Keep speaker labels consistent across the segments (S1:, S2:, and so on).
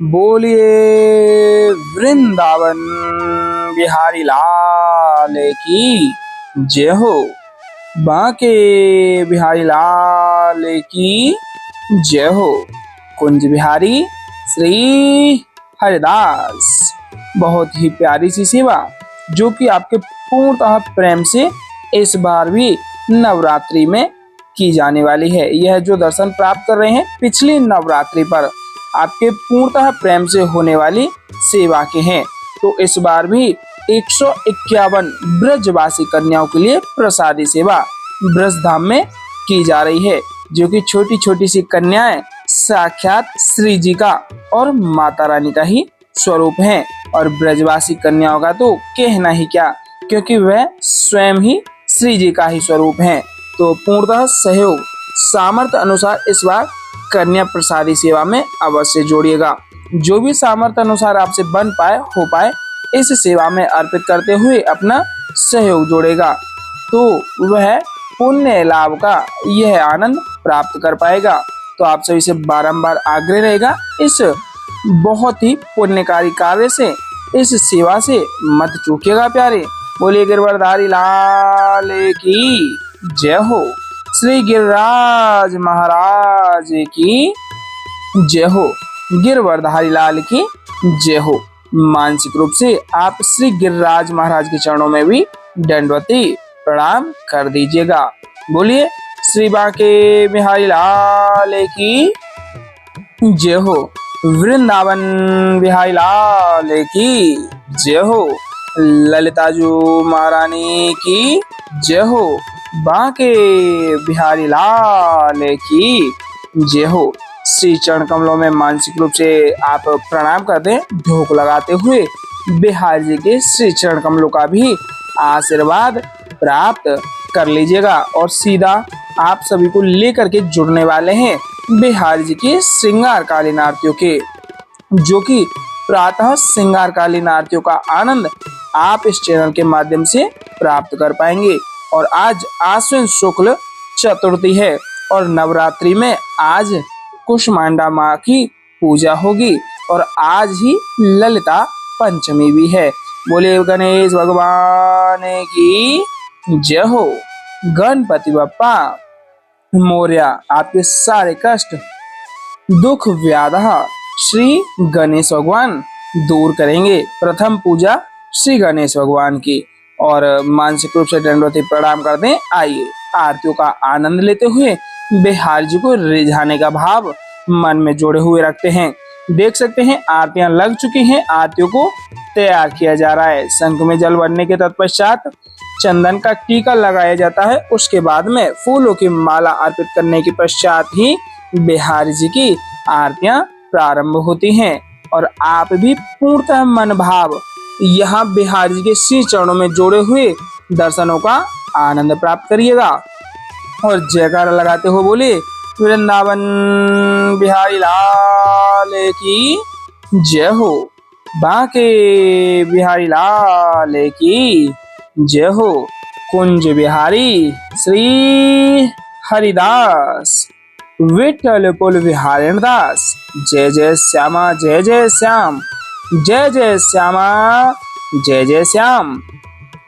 S1: बोलिए वृंदावन बिहारी लाल की जय हो। बांके बिहारी लाल की जय हो। कुंज बिहारी श्री हरिदास। बहुत ही प्यारी सी सेवा जो कि आपके पूर्णतः प्रेम से इस बार भी नवरात्रि में की जाने वाली है। यह जो दर्शन प्राप्त कर रहे हैं पिछली नवरात्रि पर आपके पूर्णतः प्रेम से होने वाली सेवा के हैं। तो इस बार भी 151 ब्रजवासी कन्याओं के लिए प्रसादी सेवा ब्रज धाम में की जा रही है, जो कि छोटी छोटी सी कन्याएं साक्षात श्री जी का और माता रानी का ही स्वरूप हैं। और ब्रजवासी कन्याओं का तो कहना ही क्या, क्योंकि वह स्वयं ही श्री जी का ही स्वरूप हैं। तो पूर्णतः सहयोग सामर्थ्य अनुसार इस बार कन्या प्रसादी सेवा में अवश्य जोड़िएगा। जो भी सामर्थ्य अनुसार आपसे बन पाए हो पाए इस सेवा में अर्पित करते हुए अपना सहयोग जोड़ेगा, तो वह पुण्य लाभ का यह आनंद प्राप्त कर पाएगा। तो आप सभी से बारंबार आग्रह रहेगा, इस बहुत ही पुण्यकारी कार्य से, इस सेवा से मत चूकिएगा प्यारे। बोलिए गिरवरधारी लाल की जय हो। श्री गिरिराज महाराज की जय हो। गिरवरधारी लाल की जय हो। मानसिक रूप से आप श्री गिरिराज महाराज के चरणों में भी दंडवती प्रणाम कर दीजिएगा। बोलिए श्री बांके बिहारी लाल की जय हो। वृंदावन बिहारी लाल की जय हो। ललिताजू महारानी की जय हो। बांके बिहारी लाल की जय हो। श्री चरण कमलों में मानसिक रूप से आप प्रणाम कर दें, ढोक लगाते हुए बिहारी जी के श्री चरण कमलों का भी आशीर्वाद प्राप्त कर लीजिएगा। और सीधा आप सभी को लेकर के जुड़ने वाले हैं बिहारी जी की श्रृंगार कालीन आरतियों के, जो कि प्रातः श्रृंगार कालीन आरतियों का आनंद आप इस चैनल के माध्यम से प्राप्त कर पाएंगे। और आज आश्विन शुक्ल चतुर्थी है और नवरात्रि में आज कुष्मांडा माँ की पूजा होगी और आज ही ललिता पंचमी भी है। बोले गणेश भगवान की जय हो। गणपति बप्पा मोरया आपके सारे कष्ट दुख व्याध श्री गणेश भगवान दूर करेंगे। प्रथम पूजा श्री गणेश भगवान की और मानसिक रूप से दंडवती प्रणाम कर दें। आइए आरतियों का आनंद लेते हुए बिहारी जी को रिझाने का भाव मन में जोड़े हुए रखते हैं। देख सकते हैं आरतियां लग चुकी हैं, आरतियों को तैयार किया जा रहा है। शंख में जल भरने के तत्पश्चात चंदन का टीका लगाया जाता है। उसके बाद में फूलों की माला अर्पित करने के पश्चात ही बिहारी जी की आरतियां प्रारंभ होती हैं। और आप भी पूर्णतः मन भाव यहाँ बिहारी जी के श्री चरणों में जोड़े हुए दर्शनों का आनंद प्राप्त करिएगा। और जयकारा लगाते हो बोले वृंदावन बिहारी लाल की जय हो। बांके बिहारी लाल की जय हो। कुंज बिहारी श्री हरिदास। विठल पुल बिहारी दास। जय जय श्यामा जय जय श्याम। जय जय श्यामा जय जय श्याम।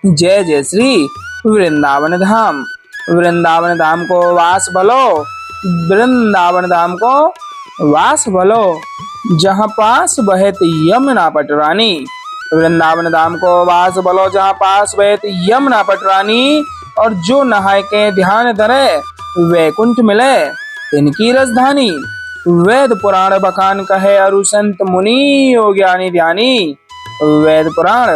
S1: जय जय श्री वृंदावन धाम। वृंदावन धाम को वास भलो। वृंदावन धाम को वास भलो। जहाँ पास बहत यमुना पटरानी। वृंदावन धाम को वास भलो जहाँ पास बहत यमुना पटरानी। और जो नहाय के ध्यान धरे वैकुंठ मिले इनकी राजधानी। वेद पुराण बखान कहे अरु संत मुनि ओ ज्ञानी ध्यानी। वेद पुराण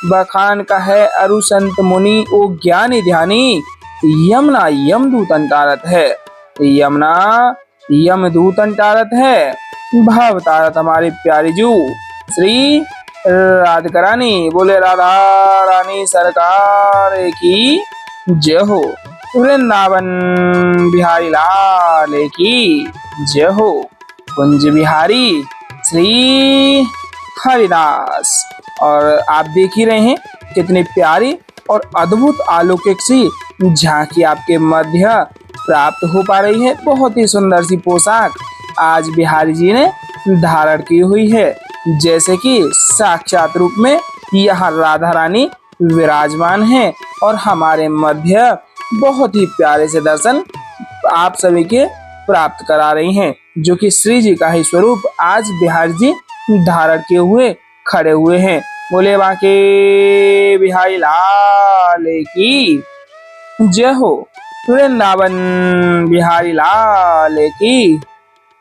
S1: बखान कहे अरु संत मुनि ओ ज्ञानी ध्यानी। यमुना यमदूतन तारत है। यमुना यमदूतन तारत है। भाव तारत हमारी प्यारी जू श्री राधिका रानी। बोले राधा रानी सरकार की जय हो। वृंदावन बिहारी लाल की जय हो। कुंज बिहारी श्री हरिदास। और आप देख ही रहे हैं कितनी प्यारी और अद्भुत अलौकिक सी झांकी आपके मध्य प्राप्त हो पा रही है। बहुत ही सुंदर सी पोशाक आज बिहारी जी ने धारण की हुई है, जैसे कि साक्षात रूप में यह राधा रानी विराजमान है और हमारे मध्य बहुत ही प्यारे से दर्शन आप सभी के प्राप्त करा रही हैं, जो कि श्री जी का ही स्वरूप आज बिहारी जी धारण किए हुए खड़े हुए हैं। बोले बाके बिहारी लाल की जय हो। वृंदावन बिहारी लाल की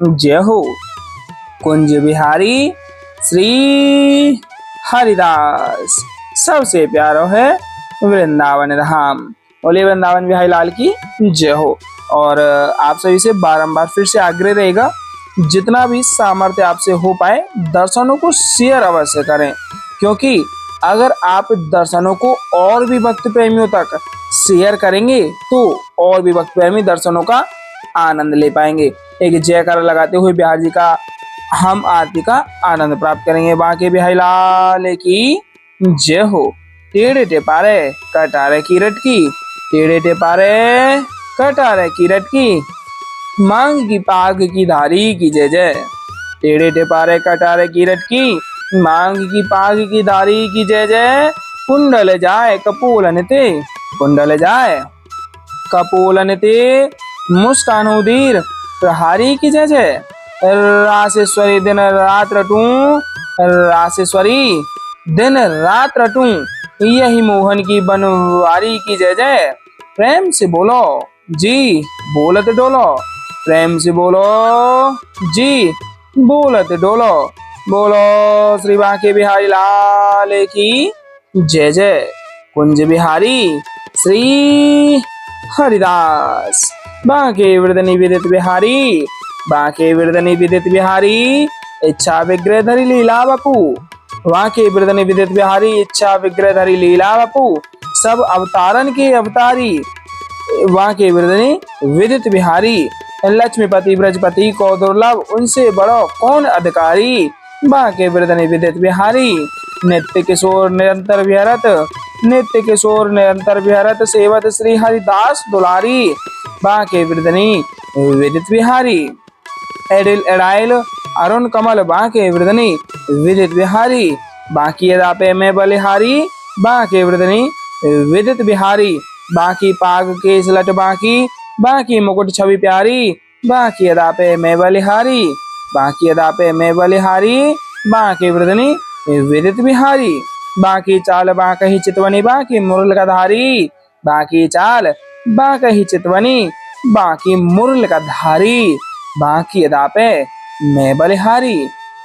S1: जय हो। कुंज बिहारी श्री हरिदास सबसे प्यारो है वृंदावन धाम। बोले वृंदावन बिहारी लाल की जय हो। और आप सभी से बारंबार फिर से आग्रह रहेगा, जितना भी सामर्थ्य आपसे हो पाए दर्शनों को शेयर अवश्य करें, क्योंकि अगर आप दर्शनों को और भी भक्त प्रेमियों तक शेयर करेंगे तो और भी भक्त प्रेमी दर्शनों का आनंद ले पाएंगे। एक जयकारा लगाते हुए बिहारी जी का हम आरती का आनंद प्राप्त करेंगे। बांके बिहारी लाल की जय हो। टेढ़े टेपारे कटारे की रटकी, टेढ़े टेपारे कटारे की रटकी, मांग की पाग की धारी की जय जय। टेढ़े टेपारे कटारे की रटकी, मांग की पाग की धारी की जय जय। कुंडल जाए कपूलन ते, कुंडल जाए कपूलन ते, मुस्कान उदीर प्रहारी की जय जय। रासेश्वरी दिन रात रटूं, रासेश्वरी दिन रात रटूं, यही मोहन की बनवारी की जय जय। प्रेम से बोलो जी बोलत डोलो, प्रेम से बोलो जी बोलत डोलो। बोलो श्री बांके बिहारी लाल की जय जय। कुंज बिहारी श्री हरिदास। बांके वृदनी विदित बिहारी, बांके वृदनी विदित बिहारी, इच्छा विग्रह धरी लीला बपू। बांके वृदनी विदित बिहारी, इच्छा विग्रह धरी लीला बपू, सब अवतारण के अवतारी। बांके वृदनी विदित बिहारी, लक्ष्मीपति ब्रजपति को दुर्लभ, उनसे बड़ो कौन अधिकारी। बांके वृदनी विदित बिहारी, नित्य किशोर निरंतर विहरत, नित्य किशोर निरंतर विहरत, सेवत श्री हरिदास दुलारी। बांके वृदनी विदित बिहारी, एडिल एडाइल अरुण कमल, बांके वृदनी विदित बिहारी। बांकी अदापे में बलिहारी, बांके वृदनी विदित बिहारी। बांकी पाग के सलट बांकी, बांकी मुकुट छवि प्यारी, बांकी अदापे में बलिहारी, बांकी अदापे में बलिहारी। बांके वृदनी विदित बिहारी, बांकी चाल बांकही चितवनी, बांकी मुरल का धारी, बांकी चाल बांकही चितवनी, बांकी मुरल का धारी। बांकी अदापे मैं बलिहारी,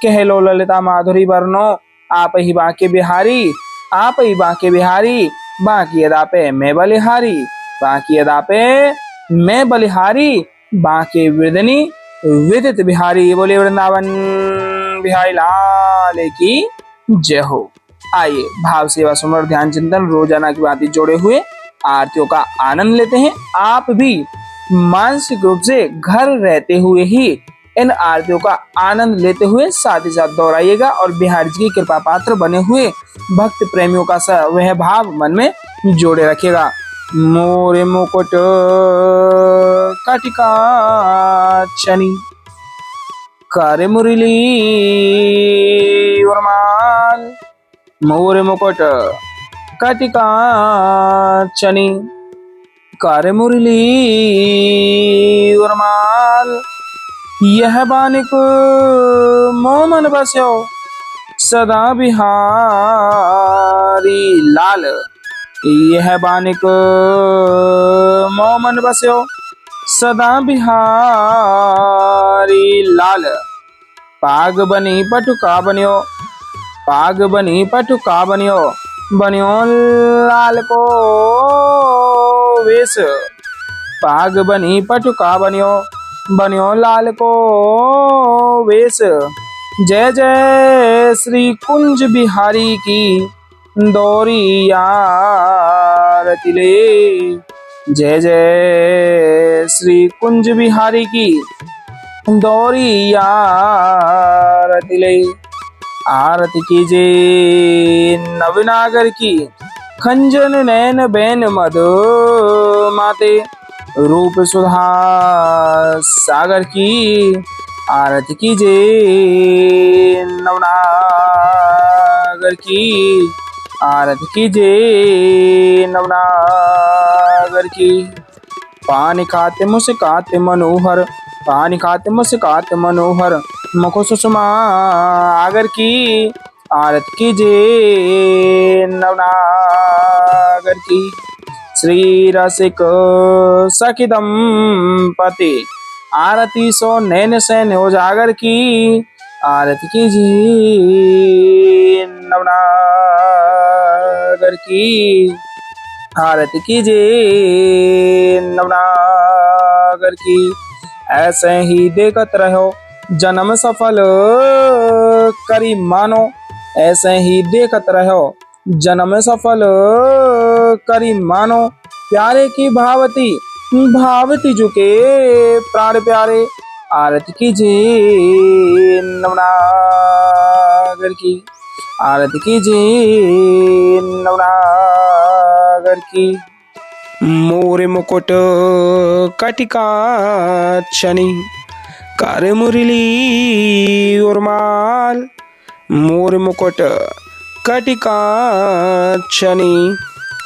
S1: कह लो ललिता माधुरी वर्णो, आप ही बांके बिहारी, आप ही बांके बिहारी। बांकी अदापे मैं बलिहारी, बांकी अदापे मैं बलिहारी, बांके वृदनी विदित बिहारी। बोले वृंदावन बिहारी लाल की जय हो। आइए भाव सेवा सुमर ध्यान चिंतन रोजाना की बातें जोड़े हुए आरतियों का आनंद लेते हैं। आप भी मानसिक रूप से घर रहते हुए ही इन आरतियों का आनंद लेते हुए साथ ही साथ दोहराइएगा और बिहारी जी की कृपा पात्र बने हुए भक्त प्रेमियों का वह भाव मन में जोड़े रखिएगा। मोरे मुकुट कटिका शनि, करे मुरली वरमाल, मोरे मुकुट कटिका शनि, करे मुरली वरमाल। यह बानिक मोमन बस्यो सदा बिहारी लाल, यह बानिक मोमन बस्यो सदा बिहारी लाल। पाग बनी पटुका बनियो, पाग बनी पटुका बनियो, बनियो लाल को वेश। पाग बनी पटुका बनियो, बनियो लाल को वेश। जय जय श्री कुंज बिहारी की दौरी आरती ले, जय जय श्री कुंज बिहारी की दौरी आरती ले। आरती कीजे नवनागर की, खंजन नैन बैन मद माते, रूप सुधा सागर की आरती कीजे नवनागर की, आरती कीजे नवनागर की। पानी खाते मुस्काते मनोहर, पानी खाते मुस्काते मनोहर, मुख सुषमा आगर की, आरती कीजे नवनागर की। श्री रसिक सखी दंपति, आरती सो नैन सैन उजागर की, आरती कीजिए नवनागर की, आरती कीजिए नवनागर की। ऐसे ही देखत रहो जन्म सफल करी मानो, ऐसे ही देखत रहो जन्म सफल करी मानो। प्यारे की भावती भावती झुके प्राण प्यारे, आरती कीजिए नवनागर की, आरती कीजिए नवनागर की। मोर मुकुट कटिका छनी, कर मुरली उर्माल, मोर मुकुट कटिका छनी,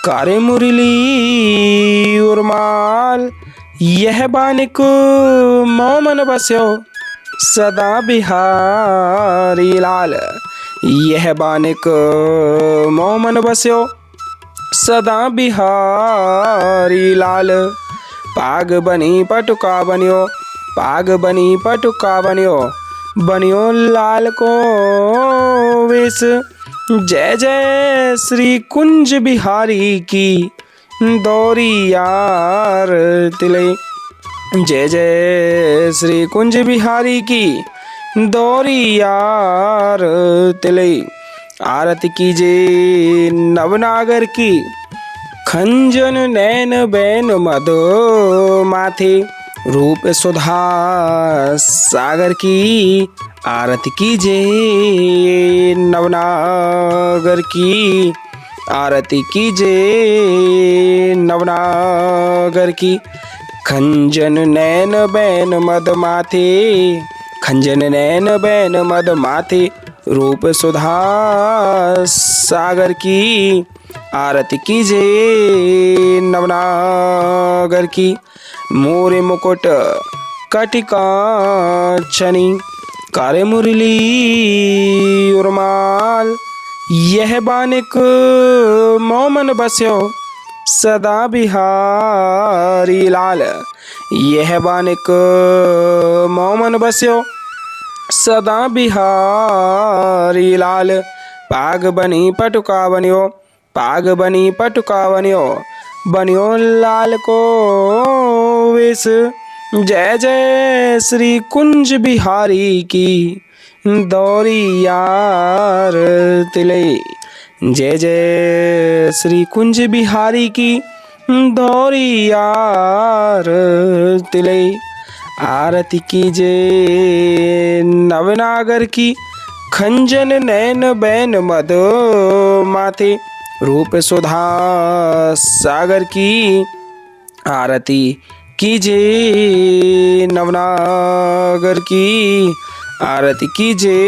S1: कारे मुरली उर्माल। यह बानिक मोमन बस्यो सदा बिहारी लाल, यह बानिक मोमन बस्यो सदा बिहारी लाल। पाग बनी पटुका बनियो, पाग बनी पटुका बनियो, बनियो लाल को वेश। जय जय श्री कुंज बिहारी की दौरी यार तिले, जय जय श्री कुंज बिहारी की दौरी यार तिले। आरती कीजे नवनागर की, खंजन नैन बैन मदो माथे, रूप सुधा सागर की, आरती कीजे नवनागर की, आरती कीजे नवनागर की। खंजन नैन बैन मद माथे, खंजन नैन बैन मद माथे, रूप सुधा सागर की, आरती कीजे नवनागर की। मोरे मुकुट कटिका छनी, कारे मुरली उर्माल। यह बानिक मोमन बस्यो सदा बिहारी लाल, यह बानिक मोमन बस्यो सदा बिहारी लाल। पाग बनी पटुका बनियो, पाग बनी पटुका बनियो, बनियो लाल को वेश। जय जय श्री कुंज बिहारी की दौरी यार तिले, जय जय श्री कुंज बिहारी की दौरी यार तिले। आरती कीजे नवनागर की, खंजन नैन बैन मद माथे, रूप सुधा सागर की, आरती कीजे नवनागर की, आरती कीजे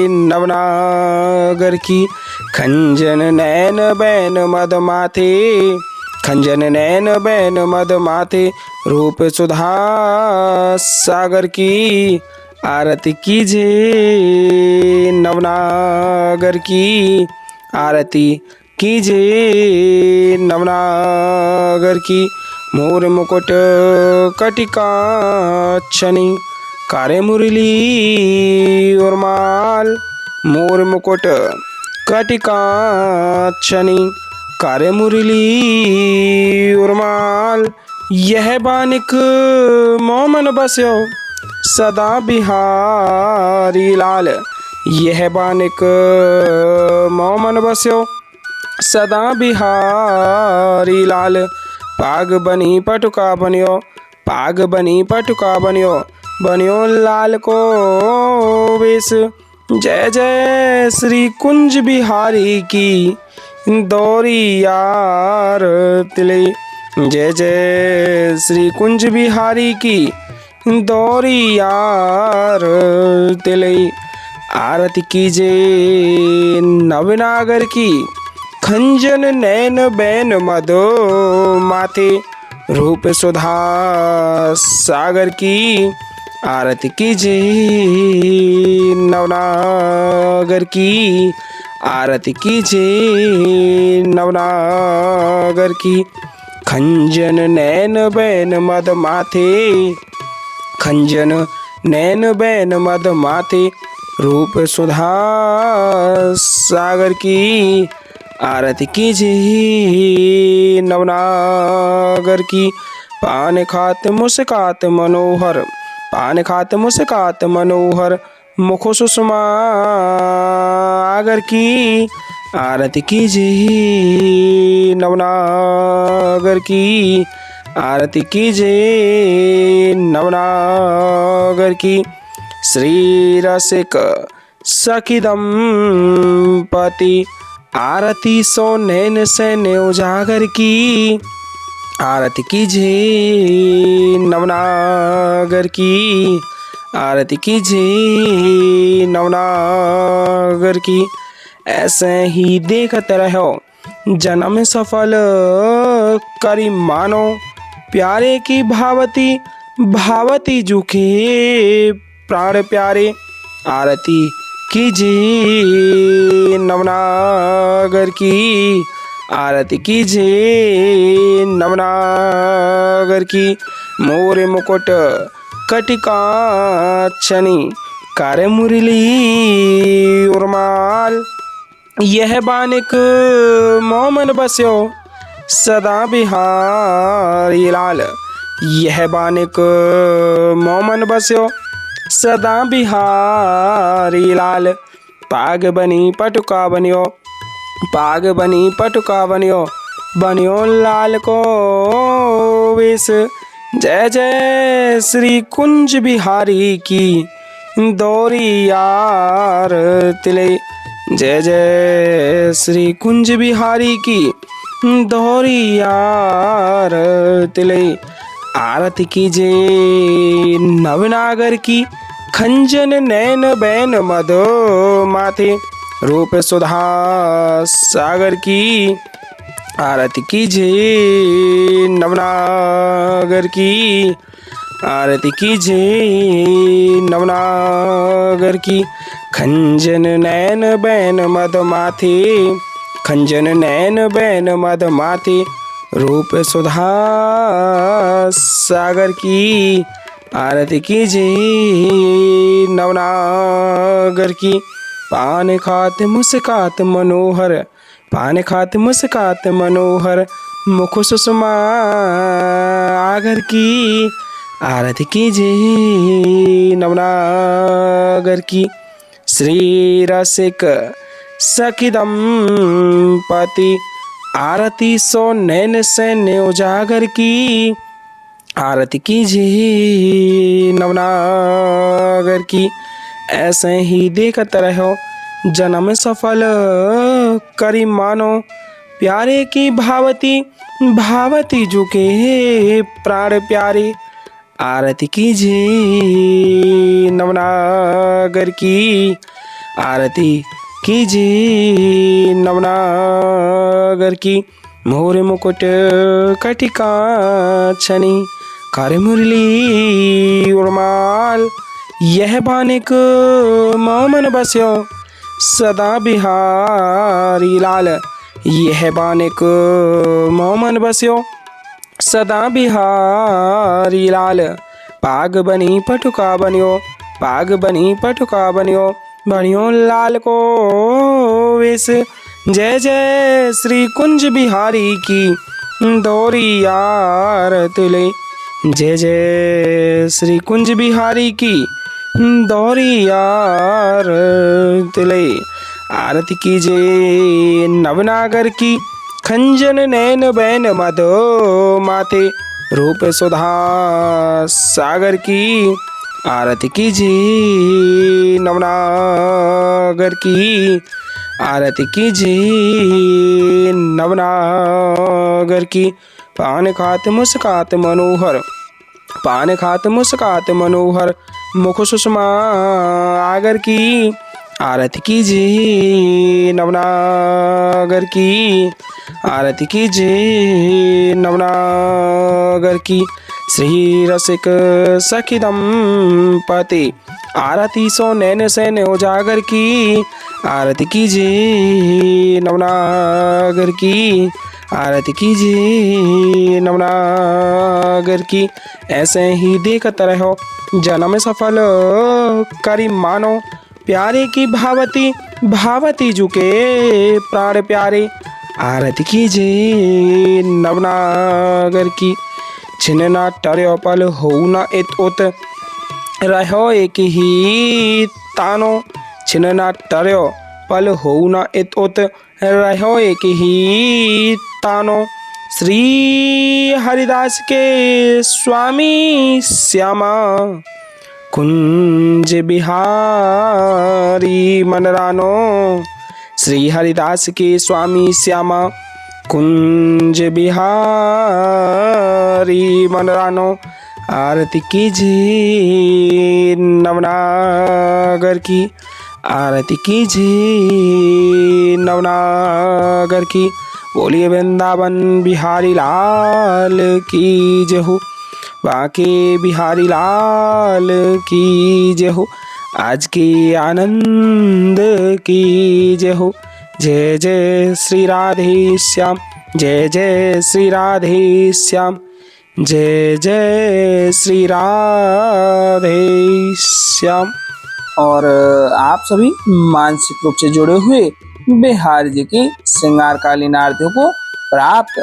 S1: नवनागर की। खंजन नैन बैन मद माथे, खंजन नैन बैन मद माथे, रूप सुधा सागर की, आरती कीजे नवनागर की, आरती कीजे नवनागर की। मोर मुकुट कटिका छनी, कारे मुरली उर्माल, मोर मुकुट कटिका छनी, कारे मुरली उर्माल। यह बानिक मोमन बस्यो सदा बिहारी लाल, यह बानिक मोमन बस्यो सदा बिहारी लाल। पाग बनी पटुका बनियो, पाग बनी पटुका बनियो, बनियो लाल को वेश। जय जय श्री कुंज बिहारी की दौरी यार तिले, जय जय श्री कुंज बिहारी की दौरियार तिले। आरती कीजे नवनागर की, खंजन नैन बैन मदो माथे, रूप सुधा सागर की। आरती कीजे नवनागर की, आरती कीजे नवनागर की। खंजन नैन बैन मद माथे, खंजन नैन बैन मद माथे, रूप सुधा सागर की। आरती कीजे नवनागर की। पान खात मुस्कात मनोहर, पान खात मुस्कात मनोहर, मुख सुषमा आगर की। आरती कीजे नवनागर की, आरती कीजे नवनागर की। श्री रसिक सखी दंपति, आरती सो नैन सैन्य उजागर की। आरती कीजे नवनागर की, आरती कीजे नवनागर की। ऐसे ही देखत रहो जन्म सफल करी मानो, प्यारे की भावती भावती जुखे प्राण प्यारे। आरती कीजे नवनागर की, आरती कीजे नवनागर की। मोर मुकुट कटिकाक्षनी, कर मुरली उर्माल, यह बानिक मोमन बस्यो सदा बिहारी लाल। यह बानिक मोमन बस्यो सदा बिहारी लाल। पाग बनी पटुका बनियो, पाग बनी पटुका बनियो, बनियो लाल को वेश। जय जय श्री कुंज बिहारी की, दौरियार तिले। जय जय श्री कुंज बिहारी की, दौरियार तिले। आरती कीजे नवनागर की, खंजन नैन बैन मदो माथे, रूप सुधा सागर की। आरती कीजे नवनागर की, आरती कीजे नवनागर की। खंजन नैन बैन मद माथे, खंजन नैन बैन मद माथे, रूप सुधा सागर की। आरती कीजे नवनागर की। पान खात मुस्कात मनोहर, पान खात मुस्कात मनोहर, मुख सुषमा आगर की। आरती कीजे नवनागर की। श्री रसिक सखी दंपति, आरती सो नैन सैन्य उजागर की। आरती कीजे नवनागर की। ऐसे ही देखत रहो जन्म सफल करी मानो, प्यारे की भावती भावती जुके प्राण प्यारे। आरती कीजे नवनागर की, आरती कीजे नवनागर की। मोर मुकुट कटिकाक्षनी, कर मुरली उर्माल, यह बानिक मोमन बस्यो सदा बिहारी लाल। यह बानिक मोमन बस्यो सदा बिहारी लाल। पाग बनी पटुका बनियो, पाग बनी पटुका बनियो, बनियो लाल को वेश। जय जय श्री कुंज बिहारी की, दौरियार तिले। जय जय श्री कुंज बिहारी की, दौरियार तिले। आरती कीजे नवनागर की, खंजन नैन बैन मदो माथे, रूप सुधा सागर की। आरती कीजे नवनागर की, आरती कीजे नवनागर की। पान खात मुस्कात मनोहर, पान खात मुस्कात मनोहर मुख सुषमा आगर की आरती कीजिए नवनागर की आरती कीजिए नवनागर की श्री रसिक सखी दंपति आरती सो नैन सैन उजागर की आरती कीजिए नवनागर की आरती कीजिए नवनागर की। ऐसे ही देखत रहो जन्म सफल करी मानो प्यारे की भावती भावती झुके प्राण प्यारे आरती कीजिए नवनागर की। छिन ना टर्यो पल हो न इत उत रहो एक ही तानो छिन ना टर्यो पल हो न इत उत रहो एक ही तानो। श्री हरिदास के स्वामी श्यामा कुंज बिहारी मनरानो श्री हरिदास के स्वामी श्यामा कुंज बिहारी मनरानो आरती कीजिए नवनागर की आरती कीजिए नवनागर की। बोलिए वृंदावन बिहारी लाल की जय हो बांके बिहारी लाल की जय हो आज के आनंद की जय हो। जय जय श्री राधे श्याम जय जय श्री राधे श्याम जय जय श्री राधे श्याम। और आप सभी मानसिक रूप से जुड़े हुए बिहारी जी की श्रृंगारकालीन आरतियों को प्राप्त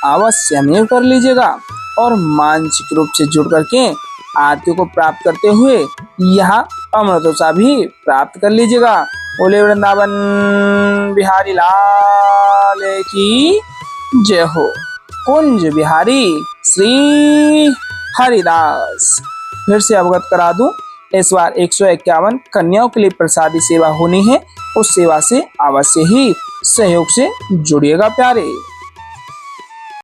S1: अवश्य कर लीजिएगा और मानसिक रूप से जुड़ करके आरतियों को प्राप्त करते हुए यह अमृतोसा भी प्राप्त कर लीजिएगा। बोले वृंदावन बिहारी लाल की जय हो। कुंज बिहारी श्री हरिदास। फिर से अवगत करा दूं, इस बार 151 कन्याओं के लिए प्रसादी सेवा होनी है, उस सेवा से अवश्य ही सहयोग से जुड़िएगा प्यारे।